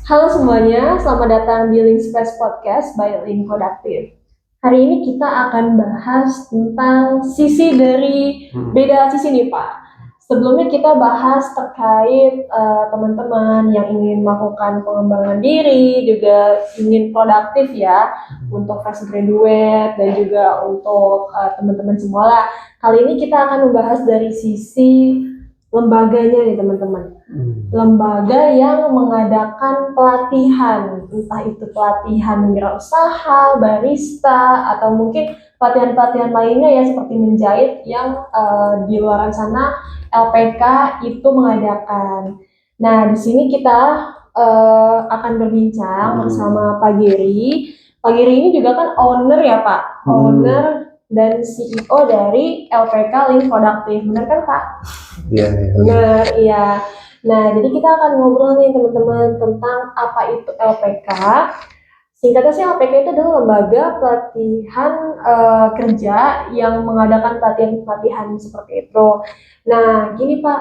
Halo semuanya, selamat datang di Link Space Podcast by Link Productive. Hari ini kita akan bahas tentang sisi dari beda sisi nih Pak. Sebelumnya kita bahas terkait teman-teman yang ingin melakukan pengembangan diri, juga ingin produktif ya untuk fresh graduate dan juga untuk teman-teman semua lah. Kali ini kita akan membahas dari sisi lembaganya nih teman-teman. Lembaga yang mengadakan pelatihan, entah itu pelatihan wirausaha, barista, atau mungkin pelatihan-pelatihan lainnya ya seperti menjahit yang di luar sana LPK itu mengadakan. Nah, di sini kita akan berbincang bersama Pak Giri. Pak Giri ini juga kan owner ya Pak, owner dan CEO dari LPK Link Productive, benar kan Pak? Iya. Benar, iya. Nah, jadi kita akan ngobrol nih teman-teman tentang apa itu LPK. Singkatnya sih LPK itu adalah lembaga pelatihan kerja yang mengadakan pelatihan-pelatihan seperti itu. Nah, gini Pak,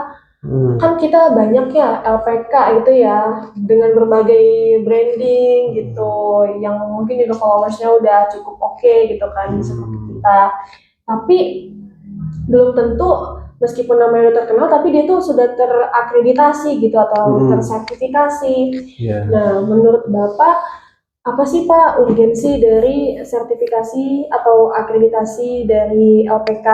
kan kita banyak ya LPK itu ya dengan berbagai branding gitu, yang mungkin juga followersnya udah cukup oke gitu kan seperti kita. Tapi belum tentu meskipun namanya udah terkenal tapi dia tuh sudah terakreditasi gitu atau tersertifikasi. Nah, menurut Bapak apa sih Pak urgensi dari sertifikasi atau akreditasi dari LPK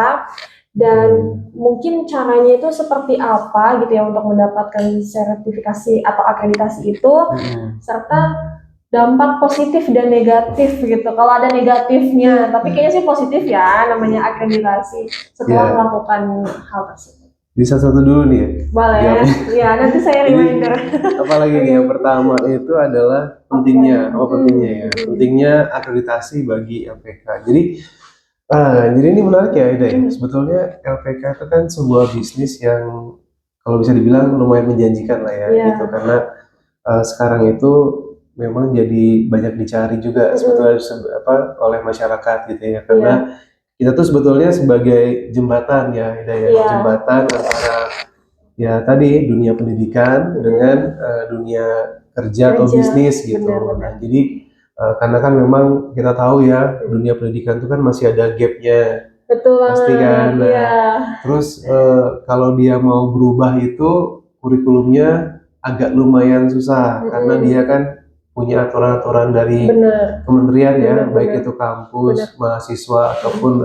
dan mungkin caranya itu seperti apa gitu ya untuk mendapatkan sertifikasi atau akreditasi itu, serta dampak positif dan negatif gitu. Kalau ada negatifnya, tapi kayaknya sih positif ya, namanya akreditasi setelah melakukan hal tersebut. Bisa satu dulu nih ya? Boleh, ya nanti saya reminder. Apalagi nih yang pertama itu adalah pentingnya, pentingnya akreditasi bagi LPK. Jadi ini menarik ya Ida ya. Sebetulnya LPK itu kan sebuah bisnis yang kalau bisa dibilang lumayan menjanjikan lah ya, gitu karena sekarang itu memang jadi banyak dicari juga sebetulnya oleh masyarakat gitu ya, karena kita tuh sebetulnya sebagai jembatan ya Ida ya, jembatan antara ya tadi dunia pendidikan dengan dunia kerja atau bisnis gitu. Nah, jadi karena kan memang kita tahu ya dunia pendidikan itu kan masih ada gapnya. Betul pasti kan. Nah, terus kalau dia mau berubah itu kurikulumnya agak lumayan susah karena dia kan punya aturan-aturan dari kementerian ya, baik itu kampus, mahasiswa ataupun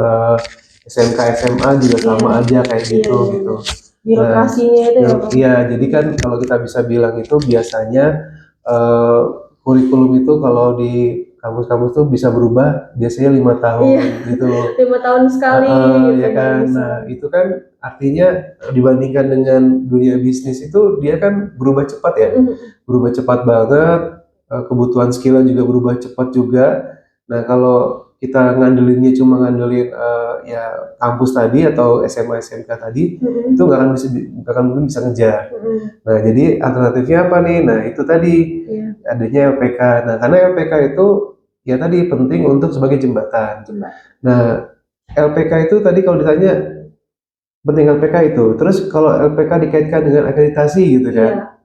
SMK SMA juga sama aja kayak gitu. Birokrasinya itu ya. Iya, jadi kan kalau kita bisa bilang itu biasanya kurikulum itu kalau di kampus-kampus tuh bisa berubah biasanya 5 tahun gitu. 5 tahun sekali gitu ya kan. Nah, itu kan artinya dibandingkan dengan dunia bisnis itu dia kan berubah cepat ya. Berubah cepat banget, kebutuhan skillnya juga berubah cepat juga. Nah, kalau kita ngandelinnya cuma ngandelin ya kampus tadi atau SMA SMK tadi, itu nggak akan mungkin bisa ngejar. Nah, jadi alternatifnya apa nih? Nah, itu tadi adanya LPK. Nah, karena LPK itu ya tadi penting untuk sebagai jembatan. Nah, LPK itu tadi kalau ditanya penting LPK itu, terus kalau LPK dikaitkan dengan akreditasi gitu kan,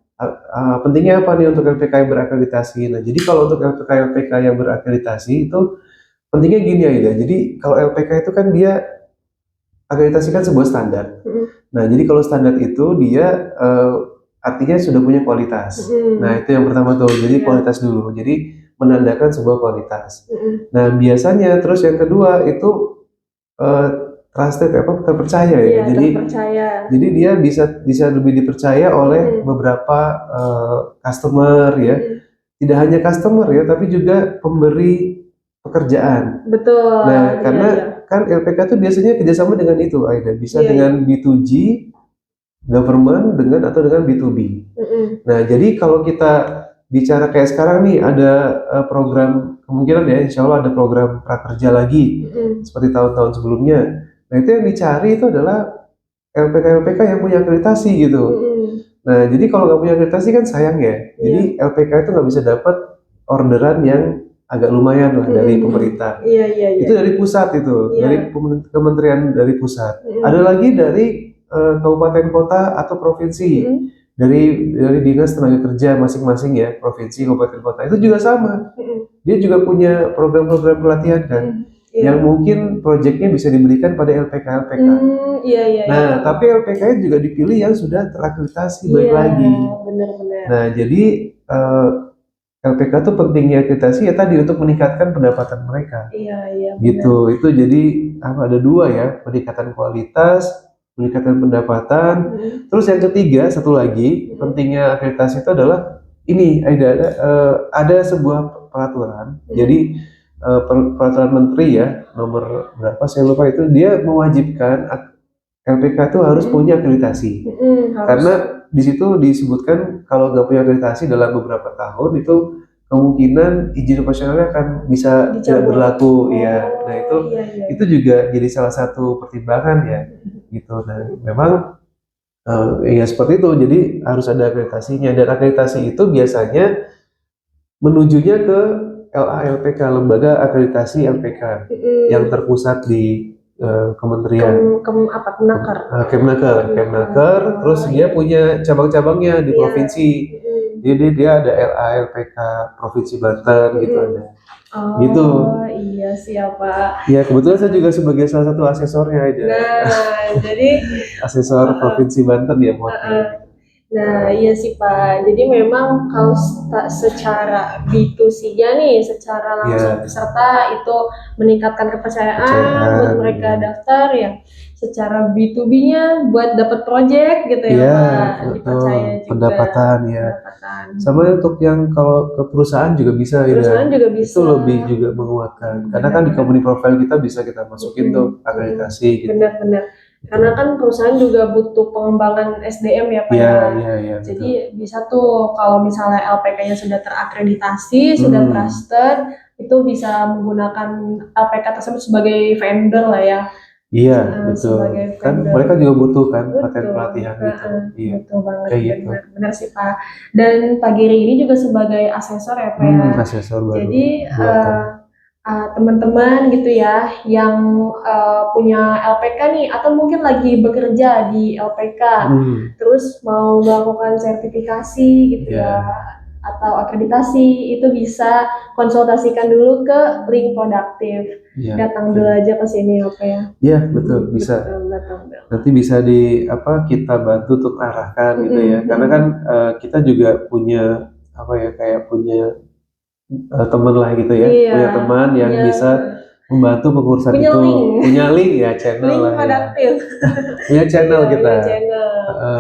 pentingnya apa nih untuk LPK yang berakreditasi? Nah, jadi kalau untuk LPK yang berakreditasi itu pentingnya gini ya, jadi kalau LPK itu kan dia akreditasi kan sebuah standar. Nah, jadi kalau standar itu dia artinya sudah punya kualitas. Nah, itu yang pertama tuh, jadi kualitas dulu. Jadi menandakan sebuah kualitas. Nah, biasanya terus yang kedua itu trusted terpercaya ya. Jadi dia bisa lebih dipercaya oleh beberapa customer ya. Tidak hanya customer ya, tapi juga pemberi pekerjaan. Betul. Nah, karena kan LPK itu biasanya kerjasama dengan itu, Aida. Bisa dengan B2G, government, atau dengan B2B. Nah, jadi kalau kita bicara kayak sekarang nih, ada program, kemungkinan ya, insya Allah ada program prakerja lagi, seperti tahun-tahun sebelumnya. Nah, itu yang dicari itu adalah LPK yang punya akreditasi gitu. Nah, jadi kalau nggak punya akreditasi kan sayang ya. Jadi LPK itu nggak bisa dapat orderan yang agak lumayan lah dari pemerintah. Itu dari pusat itu, dari kementerian dari pusat. Ada lagi dari kabupaten kota atau provinsi. dari dinas tenaga kerja masing-masing ya, provinsi, kabupaten, kota itu juga sama. Dia juga punya program-program pelatihan kan, yang mungkin proyeknya bisa diberikan pada LPK. Nah, tapi LPK juga dipilih yang sudah terakreditasi baik lagi. Benar-benar. Nah, jadi LPK tuh pentingnya akreditasi ya tadi untuk meningkatkan pendapatan mereka. Iya. Gitu. Itu jadi ada dua ya, peningkatan kualitas, peningkatan pendapatan. Terus yang ketiga, satu lagi pentingnya akreditasi itu adalah ini ada sebuah peraturan. Jadi peraturan menteri ya nomor berapa saya lupa itu, dia mewajibkan LPK itu harus punya akreditasi. Karena di situ disebutkan kalau nggak punya akreditasi dalam beberapa tahun itu kemungkinan izin operasionalnya akan bisa tidak berlaku. Nah itu juga jadi salah satu pertimbangan ya gitu. Nah memang ya seperti itu, jadi harus ada akreditasinya, dan akreditasi itu biasanya menujunya ke LALPK, lembaga akreditasi LPK yang terpusat di kementerian Kemnaker, terus dia punya cabang-cabangnya di provinsi. Jadi dia ada LALPK Provinsi Banten gitu ada. Gitu. Iya siapa. Ya kebetulan saya juga sebagai salah satu asesornya aja. Nah, jadi asesor Provinsi Banten ya mewakili. Nah, iya sih Pak. Jadi memang kalau secara B2C-nya nih, secara langsung peserta itu meningkatkan kepercayaan buat mereka daftar ya. Secara B2B-nya buat dapat project gitu ya Pak. Dipercaya juga. Pendapatan ya. Sama untuk yang kalau ke perusahaan juga bisa juga bisa. Itu lebih juga menguatkan. Karena kan di company profile kita bisa kita masukin tuh akreditasi gitu. Benar. Karena kan perusahaan juga butuh pengembangan SDM ya Pak ya. Jadi bisa tuh kalau misalnya LPK-nya sudah terakreditasi, sudah trusted, itu bisa menggunakan LPK tersebut sebagai vendor lah ya. Iya betul. Kan mereka juga butuh kan pelatihan gitu. Betul banget. Benar sih Pak. Dan Pak Giri ini juga sebagai asesor ya Pak ya. Asesor baru. Jadi teman-teman gitu ya yang punya LPK nih atau mungkin lagi bekerja di LPK terus mau melakukan sertifikasi gitu ya atau akreditasi, itu bisa konsultasikan dulu ke Link Produktif. Datang dulu aja ke sini apa ya? Iya betul, bisa. Betul. Nanti bisa kita bantu untuk arahkan gitu ya. Karena kan kita juga punya kayak punya teman lah gitu ya, punya teman yang bisa membantu pengurusan itu. Punya link ya, channel link lah ya. Punya channel kita.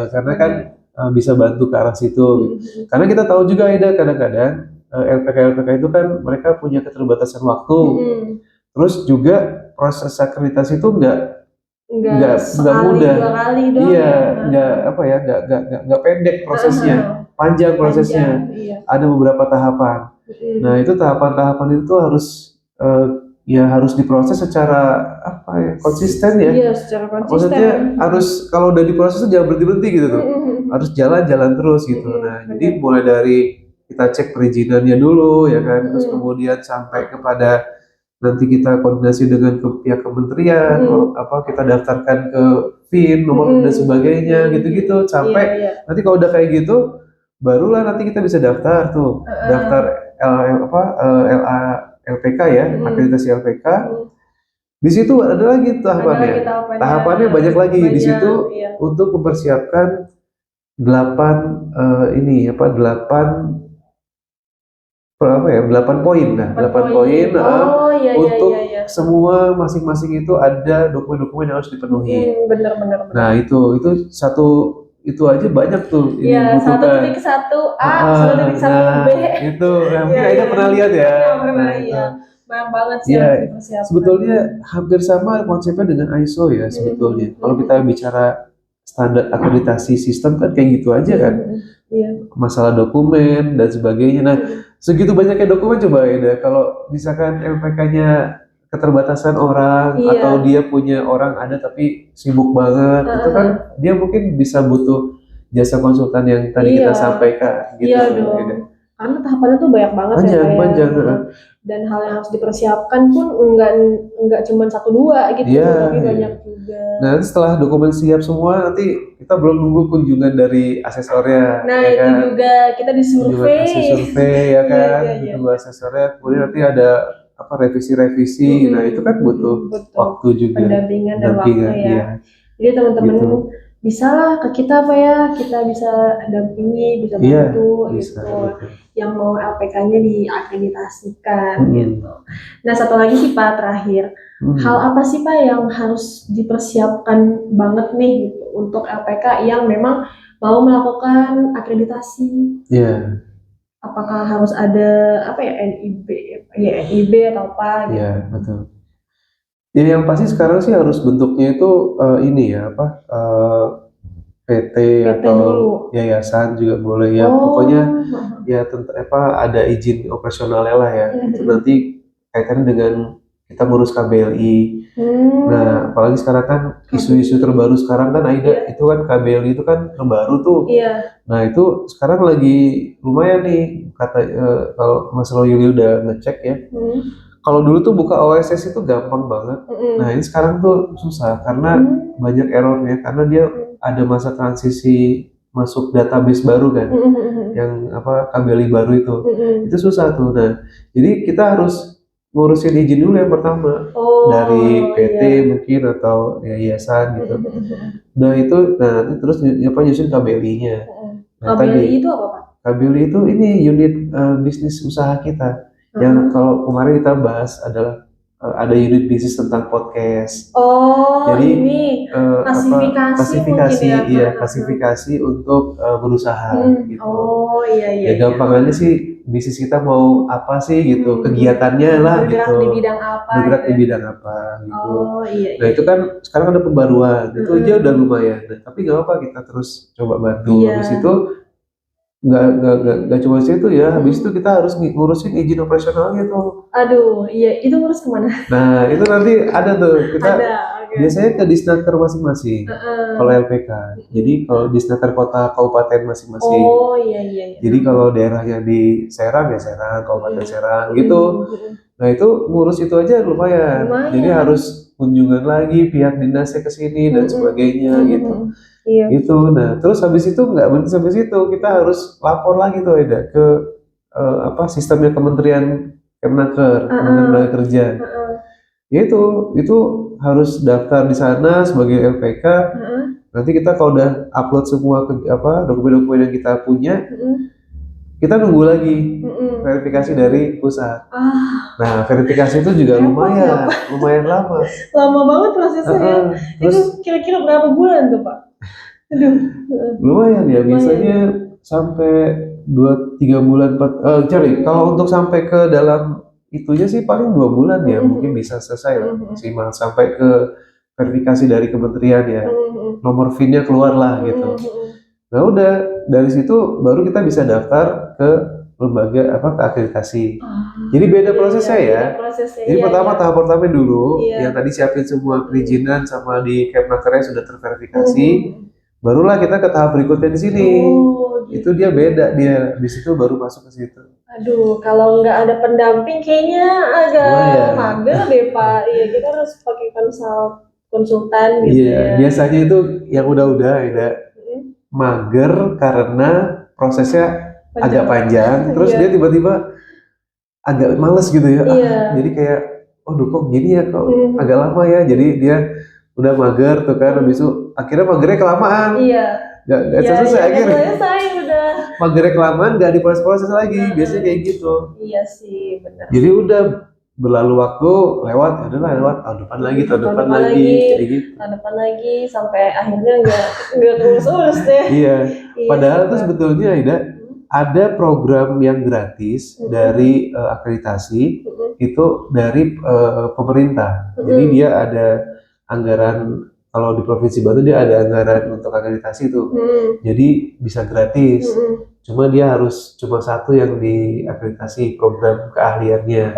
Karena kan bisa bantu ke arah situ. Gitu. Karena kita tahu juga kadang-kadang LPK itu kan mereka punya keterbatasan waktu. Terus juga proses akreditasi itu nggak mudah. Nggak pendek prosesnya, panjang prosesnya. Ada beberapa tahapan. Nah itu tahapan-tahapan itu harus harus diproses secara konsisten ya. Iya, secara konsisten. Maksudnya harus kalau udah diproses itu jangan berhenti gitu tuh. Harus jalan terus gitu. Nah jadi mulai dari kita cek perizinannya dulu ya kan, terus kemudian sampai kepada nanti kita koordinasi dengan pihak kementerian, kita daftarkan ke PIN, nomor dan sebagainya gitu-gitu sampai nanti kalau udah kayak gitu barulah nanti kita bisa daftar tuh, daftar LPK ya, akreditasi LPK. Di situ ada lagi tahapannya banyak lagi di situ untuk mempersiapkan 8 poin. Nah, 8 poin untuk semua masing-masing itu ada dokumen-dokumen yang harus dipenuhi. Benar. Nah, itu aja banyak tuh. Iya, 1.1A, 1.1B. Itu, mungkin Aida pernah lihat ya. Banyak banget sih persiapan. Sebetulnya hampir sama konsepnya dengan ISO ya sebetulnya. Kalau kita bicara standar akreditasi sistem kan kayak gitu aja kan. Masalah dokumen dan sebagainya. Nah, segitu banyaknya dokumen coba Aida, kalau misalkan LPK-nya keterbatasan orang atau dia punya orang ada tapi sibuk banget, itu kan dia mungkin bisa butuh jasa konsultan yang tadi kita sampaikan gitu. Iya dong. karena tahapannya tuh banyak banget ya Pak ya. Panjang. Dan hal yang harus dipersiapkan pun enggak cuma satu dua gitu, Iya, tapi iya. banyak juga. Nah, nanti setelah dokumen siap semua, nanti kita belum nunggu kunjungan dari asesornya, Nah ya itu kan? juga kita Kunjungan disurvei. hasil survei, ya Iya, kan? iya, iya. Ditunggu asesornya, kemudian nanti ada apa revisi-revisi. Nah, itu kan butuh waktu juga. Pendampingan dan waktu ya. Iya. Jadi teman-teman Gitu. bisa lah ke kita Pak ya, kita bisa dampingi, bisa Iya, bantu bisa. gitu. Betul. Yang mau LPK-nya diakreditasikan Hmm. gitu. Nah satu lagi sih Pak terakhir, hal apa sih Pak yang harus dipersiapkan banget nih gitu untuk LPK yang memang mau melakukan akreditasi? Iya, Apakah harus ada apa ya NIB, ya NIB atau apa gitu? iya, betul. Ya, yang pasti sekarang sih harus bentuknya itu ini ya apa PT PT atau dulu. yayasan juga boleh ya. Oh. Pokoknya ya ada izin operasionalnya lah ya. Itu nanti kaitannya dengan kita ngurus KBLI. Nah, apalagi sekarang kan isu-isu terbaru sekarang kan Aida, itu kan KBLI itu kan terbaru tuh. Iya. Nah, itu sekarang lagi lumayan nih kata kalau Mas Royuli udah ngecek ya. Kalau dulu tuh buka OSS itu gampang banget. Nah, ini sekarang tuh susah karena banyak errornya karena dia ada masa transisi masuk database baru kan. Yang apa KBLI baru itu. Itu susah tuh. Nah, jadi kita harus ngurusin izin dulu yang pertama. Dari PT mungkin atau yayasan gitu. Nah, itu terus nyusun KBLI-nya. Nah, KBLI itu apa Pak? KBLI itu ini unit bisnis usaha kita. Yang kalau kemarin kita bahas adalah ada unit bisnis tentang podcast. Jadi ini klasifikasi mungkin ya, klasifikasi untuk berusaha gitu. Iya. Ya gampangannya sih bisnis kita mau apa sih gitu, kegiatannya lah bergerak gitu. di bidang apa? Bergerak di bidang apa gitu. Iya. Nah itu kan sekarang ada pembaruan, itu aja udah lumayan. Nah, tapi nggak apa kita terus coba bantu. Habis itu nggak cuma situ ya, habis itu kita harus ngurusin izin operasionalnya tuh. Aduh, iya itu ngurus kemana? Nah itu nanti ada tuh kita biasanya ke disnaker masing-masing kalau LPK. Jadi kalau disnaker kota kabupaten masing-masing. Iya. Jadi kalau daerahnya di Serang ya Serang, kabupaten Serang gitu. Nah itu ngurus itu aja lumayan. Jadi harus kunjungan lagi pihak dinasnya ke sini dan sebagainya gitu. Gitu. Nah, terus habis itu nggak berhenti sampai situ, kita harus lapor lagi tuh Eda ke sistemnya Kementerian Kemnaker, Kementerian Tenaga Kerja. Itu harus daftar di sana sebagai LPK. Nanti kita kalau udah upload semua dokumen-dokumen yang kita punya, kita nunggu lagi verifikasi dari pusat. Nah, verifikasi itu juga lumayan lama. Lama banget prosesnya. Itu kira-kira berapa bulan tuh Pak? Lumayan ya, biasanya sampai 2-3 bulan, kalau untuk sampai ke dalam itunya sih paling 2 bulan ya, mungkin bisa selesai lah, maksimal sampai ke verifikasi dari kementerian ya, nomor VIN-nya keluar lah gitu. Nah udah dari situ baru kita bisa daftar ke lembaga ke akreditasi. Jadi beda prosesnya ya. Jadi tahap pertama dulu yang tadi siapin semua perizinan sama di Kemnakernya sudah terverifikasi. Barulah kita ke tahap berikutnya di sini. Itu dia beda dia. Di situ baru masuk ke situ. Aduh, kalau nggak ada pendamping kayaknya agak mager deh Pak. Iya, kita harus pakai konsultan gitu ya. Biasanya itu yang udah ada mager karena prosesnya agak panjang. Terus dia tiba-tiba agak males gitu ya. Jadi kayak, waduh kok gini ya, kok agak lama ya. Jadi dia udah mager tuh kan, habis itu akhirnya magernya kelamaan. Gak selesai akhirnya. Magernya kelamaan, gak diproses-proses lagi. Biasanya kayak gitu. Iya sih, benar. Jadi udah berlalu waktu, lewat tahun depan lagi, kayak gitu. Tahun depan lagi, sampai akhirnya nggak urus deh. Iya. Padahal tuh sebetulnya ada program yang gratis dari akreditasi itu dari pemerintah. Jadi dia ada anggaran, kalau di Provinsi Banten dia ada anggaran untuk akreditasi tuh. Jadi bisa gratis. Cuma dia harus cuma satu yang diakreditasi program keahliannya.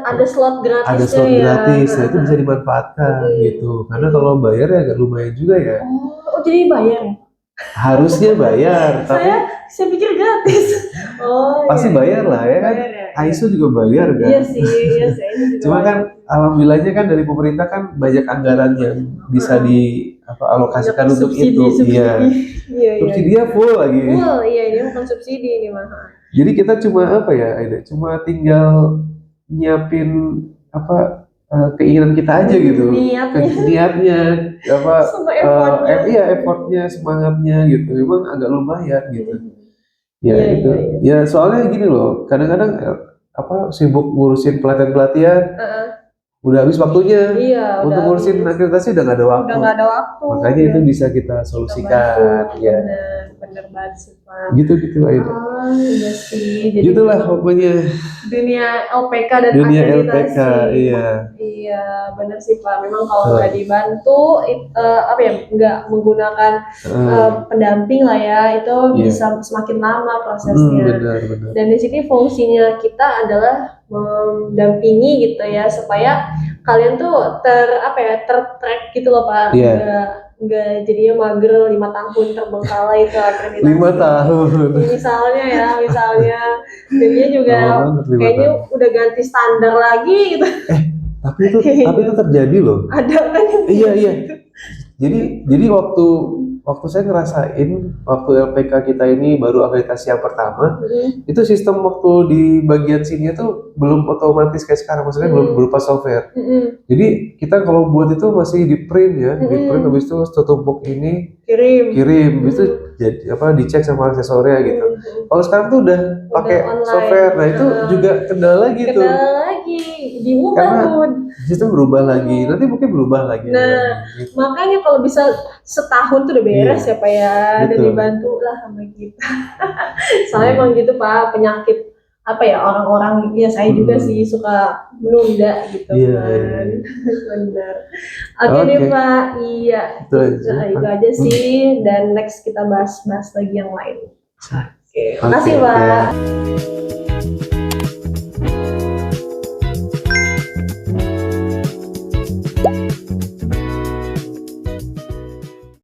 Ada slot gratis. Ada slot gratis, nah itu bisa dimanfaatkan gitu. Karena kalau bayar ya agak lumayan juga ya. Jadi bayar ya? Harusnya bayar, tapi saya pikir gratis. Oh Pasti iya. bayar lah ya kan. Bayar ya. AISU juga bayar kan. Iya sih, iya sih. Ini juga Cuma bayar. kan alhamdulillahnya kan dari pemerintah kan banyak anggaran yang bisa dialokasikan Banyak untuk subsidi, itu. subsidi. Iya. Iya, iya. Subsidinya full lagi. Full, iya ini bukan subsidi ini mah. Jadi kita cuma apa ya, Aida? Cuma tinggal nyiapin apa keinginan kita aja gitu. Niatnya apa Sama effortnya. iya effortnya, semangatnya gitu. Memang agak lumayan gitu. Ya Iya, itu. iya, iya. Ya soalnya gini loh, kadang-kadang apa sibuk ngurusin pelatihan-pelatihan, Heeh. udah habis waktunya. Iya, Untuk udah ngurusin habis. akreditasi udah nggak ada waktu. Udah nggak ada waktu. Makanya itu bisa kita solusikan, ya. Bener banget sih Pak. Gitu Aida. Oh iya sih. Jadi Gitulah pokoknya dunia LPK dan dunia akreditasi. LPK, iya. Iya, bener sih Pak. Memang kalau nggak dibantu, apa ya, nggak menggunakan pendamping lah ya, itu bisa semakin lama prosesnya. Benar. Dan di sini fungsinya kita adalah mendampingi gitu ya, supaya kalian tuh tertrack gitu loh Pak. Nggak jadinya mager 5 tahun terbengkalai ke akreditasi. 5 tahun. Misalnya dia juga kayaknya udah ganti standar lagi gitu. Tapi itu terjadi loh. Ada kan? Iya. Jadi waktu saya ngerasain waktu LPK kita ini baru akreditasi yang pertama, itu sistem waktu di bagian sini itu belum otomatis kayak sekarang, maksudnya belum berupa software. Jadi kita kalau buat itu masih di print ya, di print habis itu setumpuk ini kirim, habis itu jadi dicek sama asesornya gitu. Kalau sekarang tuh udah pakai software, nah itu juga kendala gitu. Diubah sistem berubah lagi, nanti mungkin berubah lagi. Nah, gitu. Makanya kalau bisa setahun tuh udah beres ya Pak ya, dan dibantu lah sama kita. Soalnya emang gitu Pak, penyakit orang-orang ya saya juga sih suka menunda gitu kan. Benar. Oke deh Pak, iya. Itu aja sih, dan next kita bahas lagi yang lain. Oke, makasih Pak.